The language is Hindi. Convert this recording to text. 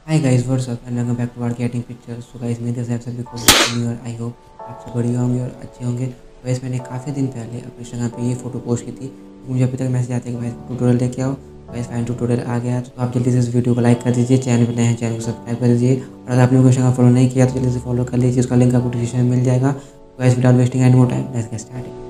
Hi guys what's up and welcome back to our getting pictures. So guys मेरे तरफ से आप सभी को happy new year. I hope आप सब बढ़िया होंगे और अच्छे होंगे। तो गाइस मैंने काफ़ी दिन पहले अपने इंस्टाग्राम पे ये फोटो पोस्ट की थी, तो मुझे अभी तक मैसेज आते हैं कि भाई ट्यूटोरियल लेके आओ। गाइस फाइन ट्यूटोरियल आ गया, तो आप जल्दी से इस वीडियो को लाइक कर दीजिए, चैनल पर नए हैं चैनल को सब्सक्राइब कर दीजिए, और अगर आपने इंस्टाग्राम फॉलो नहीं किया तो जल्दी से फॉलो कर लीजिए, उसका लिंक आपको डिस्क्रिप्शन में मिल जाएगा। तो guys without wasting any more time let's get started.